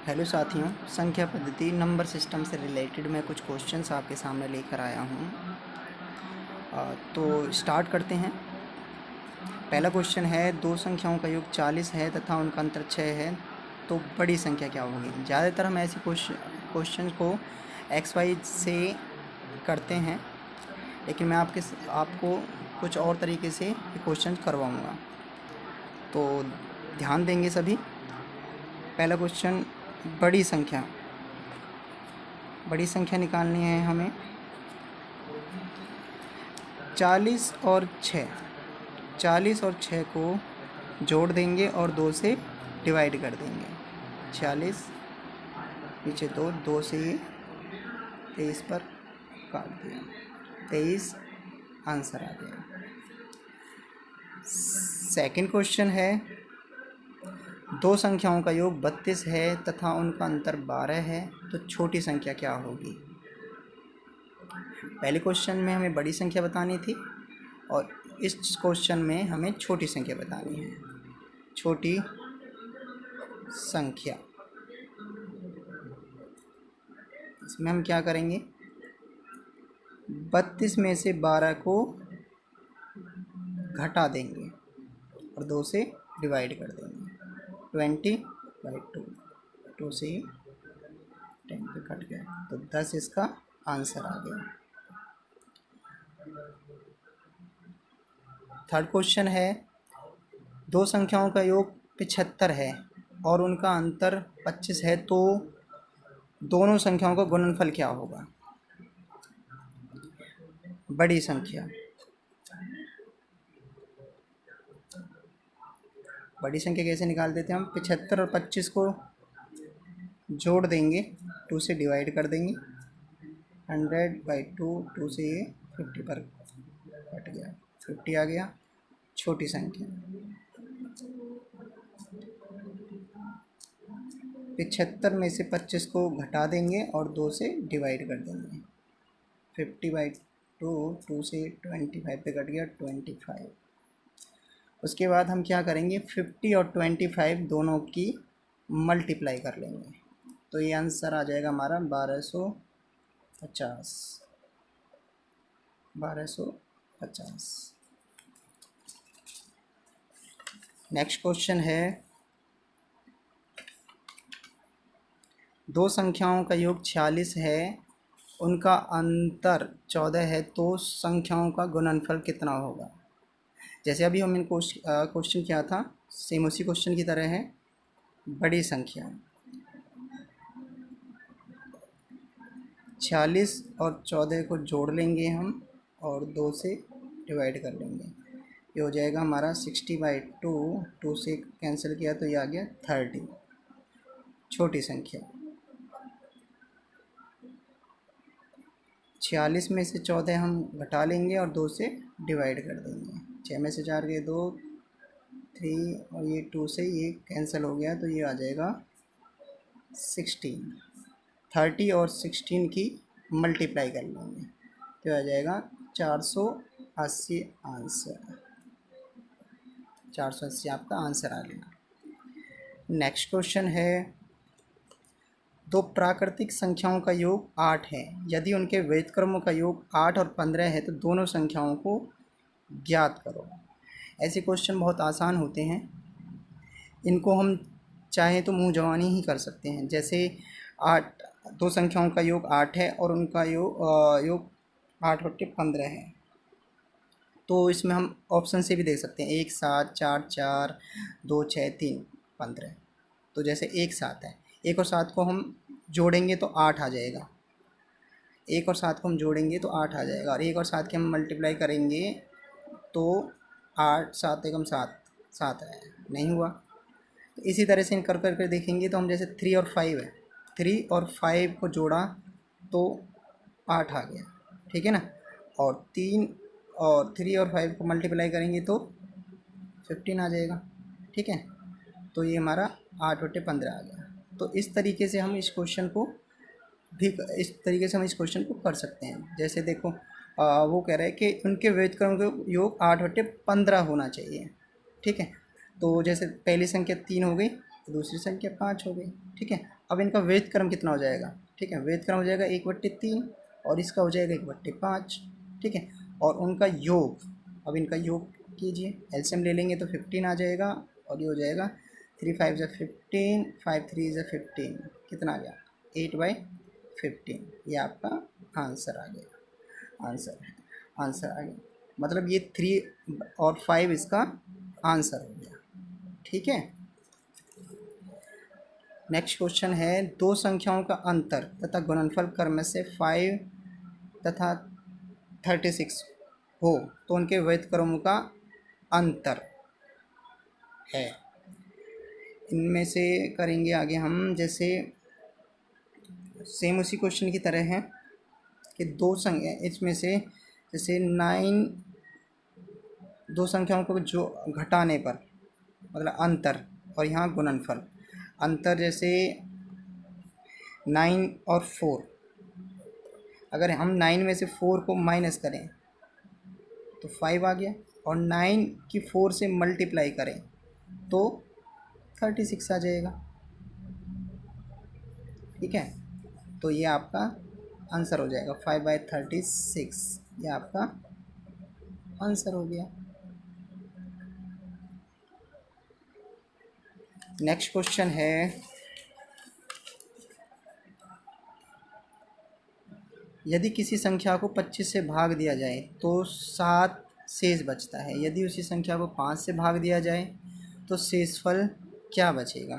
Hello साथियों, संख्या पद्धति नंबर सिस्टम से रिलेटेड मैं कुछ क्वेश्चंस आपके सामने लेकर आया हूँ। तो स्टार्ट करते हैं। पहला क्वेश्चन है, दो संख्याओं का योग 40 है तथा उनका अंतर 6 है, तो बड़ी संख्या क्या होगी। ज़्यादातर हम ऐसे क्वेश्चन को एक्स वाई से करते हैं, लेकिन मैं आपको कुछ और तरीके से ये क्वेश्चन करवाऊँगा, तो ध्यान देंगे सभी। पहला क्वेश्चन, बड़ी संख्या निकालनी है हमें। 40 और 6 को जोड़ देंगे और 2 से डिवाइड कर देंगे। 40 नीचे 2 से ये 23 पर काट दिया, 23 आंसर आ गया। सेकंड क्वेश्चन है, दो संख्याओं का योग 32 है तथा उनका अंतर 12 है, तो छोटी संख्या क्या होगी। पहले क्वेश्चन में हमें बड़ी संख्या बतानी थी और इस क्वेश्चन में हमें छोटी संख्या बतानी है। छोटी संख्या, इसमें हम क्या करेंगे, 32 में से 12 को घटा देंगे और 2 से डिवाइड कर देंगे। 20/2, 2 से 10 पे कट गया, तो 10 इसका आंसर आ गया। थर्ड क्वेश्चन है, दो संख्याओं का योग 75 है और उनका अंतर 25 है, तो दोनों संख्याओं का गुणनफल क्या होगा। बड़ी संख्या कैसे निकाल देते हैं हम, 75 और 25 को जोड़ देंगे, 2 से डिवाइड कर देंगे। 100/2, 2 से ये 50 पर कट गया, 50 आ गया। छोटी संख्या 75 में से 25 को घटा देंगे और 2 से डिवाइड कर देंगे। 50/2, 2 से 25 पे कट गया, 25। उसके बाद हम क्या करेंगे, 50 और 25 दोनों की मल्टीप्लाई कर लेंगे, तो ये आंसर आ जाएगा हमारा 1250। नेक्स्ट क्वेश्चन है, दो संख्याओं का योग 46 है, उनका अंतर 14 है, तो संख्याओं का गुणनफल कितना होगा। जैसे अभी हमने क्वेश्चन किया था, सेम उसी क्वेश्चन की तरह है। बड़ी संख्या 46 और 14 को जोड़ लेंगे हम और 2 से डिवाइड कर लेंगे, ये हो जाएगा हमारा 60/2, 2 से कैंसिल किया तो ये आ गया 30। छोटी संख्या 46 में से 14 हम घटा लेंगे और 2 से डिवाइड कर देंगे। 6 में से 4 गए 2, 3 और ये 2 से ये कैंसिल हो गया, तो ये आ जाएगा 16। 30 और 16 की मल्टीप्लाई कर लेंगे, तो आ जाएगा 480 आंसर। 480 आपका आंसर आ गया। नेक्स्ट क्वेश्चन है, दो प्राकृतिक संख्याओं का योग 8 है, यदि उनके व्युत्क्रमों का योग 8 और 15 है, तो दोनों संख्याओं को ज्ञात करो। ऐसे क्वेश्चन बहुत आसान होते हैं, इनको हम चाहें तो मुंह जवानी ही कर सकते हैं। जैसे 8, दो संख्याओं का योग 8 है और उनका योग 8/15 है, तो इसमें हम ऑप्शन से भी देख सकते हैं, 1 7 4 4 2 6 3 15। तो जैसे 1 7 है, 1 और 7 को हम जोड़ेंगे तो 8 आ जाएगा। 1 और 7 को हम जोड़ेंगे तो 8 आ जाएगा, और 1 और 7 के हम मल्टीप्लाई करेंगे तो 8 7 एकम 7 7 आएगा, नहीं हुआ। तो इसी तरह से कर कर देखेंगे तो हम, जैसे 3 और 5 है, 3 और 5 को जोड़ा तो 8 आ गया, ठीक है ना। और 3 और 5 को मल्टीप्लाई करेंगे तो 15 आ जाएगा, ठीक है। तो ये हमारा 8/15 आ गया। तो इस तरीके से हम इस क्वेश्चन को कर सकते हैं। जैसे देखो, वो कह रहा है कि उनके व्युत्क्रम का योग 8/15 होना चाहिए, ठीक है। तो जैसे पहली संख्या 3 हो गई, दूसरी संख्या 5 हो गई। ठीक है, अब इनका वेद क्रम कितना हो जाएगा? ठीक है, वेद क्रम हो जाएगा 1/3 और इसका हो जाएगा 1/5। ठीक है, और उनका योग, अब इनका योग कीजिए, एलसीएम ले लेंगे तो 15 आ जाएगा और ये हो जाएगा 3 5 ज़ा 15, 5 3 ज़ा 15, कितना आ गया? 8/15। ये आपका आंसर आ गया। आंसर आ गया, मतलब ये 3 और 5 इसका आंसर हो गया। ठीक है, नेक्स्ट क्वेश्चन है, दो संख्याओं का अंतर तथा गुणनफल क्रम से 5 तथा 36 हो तो उनके वैध क्रमों का अंतर है। इनमें से करेंगे आगे हम, जैसे सेम उसी क्वेश्चन की तरह है कि दो संख्या, इसमें से जैसे 9, दो संख्याओं को जो घटाने पर मतलब अंतर, और यहाँ गुणनफल अंतर, जैसे 9 और 4, अगर हम 9 में से 4 को माइनस करें तो 5 आ गया, और 9 की 4 से मल्टीप्लाई करें तो 36 आ जाएगा। ठीक है, तो ये आपका आंसर हो जाएगा 5/36, ये आपका आंसर हो गया। नेक्स्ट क्वेश्चन है, यदि किसी संख्या को 25 से भाग दिया जाए तो 7 शेष बचता है, यदि उसी संख्या को 5 से भाग दिया जाए तो शेषफल क्या बचेगा?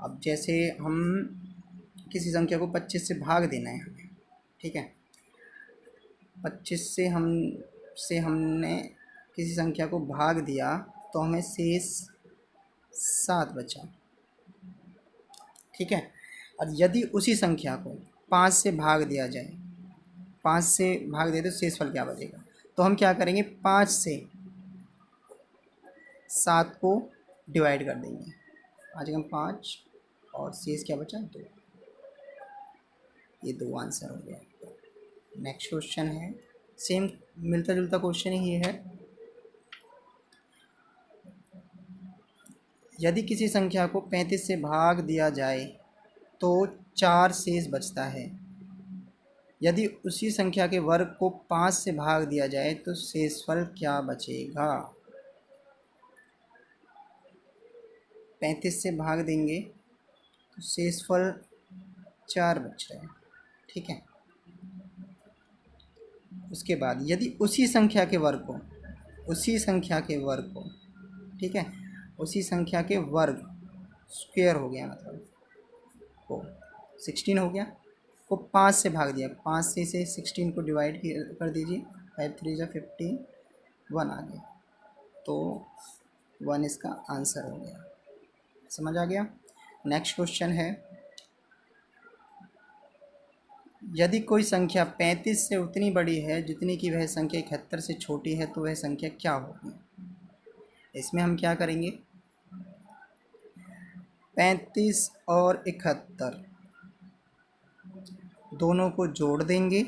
अब जैसे हम किसी संख्या को 25 से भाग देना है हमें, ठीक है, 25 से हमने किसी संख्या को भाग दिया तो हमें शेष 7 बचा। ठीक है, और यदि उसी संख्या को 5 से भाग दिया जाए, 5 से भाग दे तो शेषफल क्या बचेगा? तो हम क्या करेंगे, 5 से 7 को डिवाइड कर देंगे, आ जाएगा 5 और शेष क्या बचा? 2। ये 2 आंसर हो गया। नेक्स्ट क्वेश्चन है, सेम मिलता जुलता क्वेश्चन ही है, यदि किसी संख्या को 35 से भाग दिया जाए तो 4 शेष बचता है, यदि उसी संख्या के वर्ग को 5 से भाग दिया जाए तो शेषफल क्या बचेगा? 35 से भाग देंगे तो शेषफल 4 बच रहा है। ठीक है, उसके बाद यदि उसी संख्या के वर्ग को, ठीक है, उसी संख्या के वर्ग, स्क्वायर हो गया मतलब को 16 हो गया, को 5 से भाग दिया, 5 से 16 को डिवाइड कर दीजिए, 5 3 ज़ा 15, 1 आ गया, तो 1 इसका आंसर हो गया। समझ आ गया? नेक्स्ट क्वेश्चन है, यदि कोई संख्या 35 से उतनी बड़ी है जितनी कि वह संख्या 71 से छोटी है तो वह संख्या क्या होगी? इसमें हम क्या करेंगे, 35 और 71 दोनों को जोड़ देंगे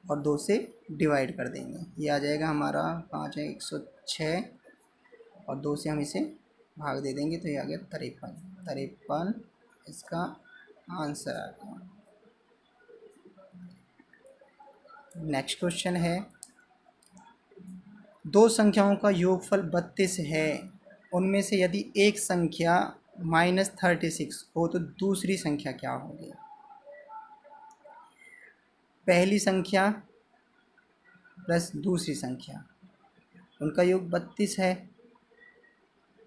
और 2 से डिवाइड कर देंगे, ये आ जाएगा हमारा 5 है 106, और 2 से हम इसे भाग दे देंगे तो ये आ गया 53 इसका आंसर आ गया। नेक्स्ट क्वेश्चन है, दो संख्याओं का योगफल 32 है, उनमें से यदि एक संख्या -36 हो तो दूसरी संख्या क्या होगी? पहली संख्या प्लस दूसरी संख्या, उनका योग 32 है,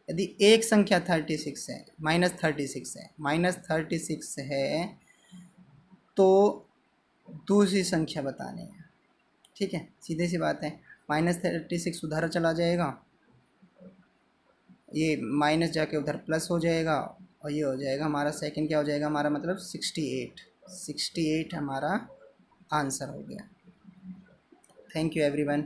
यदि एक संख्या 36 है, -36 है तो दूसरी संख्या बतानी है। ठीक है, सीधे सी बात है, -36 उधर चला जाएगा, ये माइनस जाके उधर प्लस हो जाएगा, और ये हो जाएगा हमारा सेकंड क्या हो जाएगा, हमारा मतलब 68 हमारा आंसर हो गया। Thank you everyone.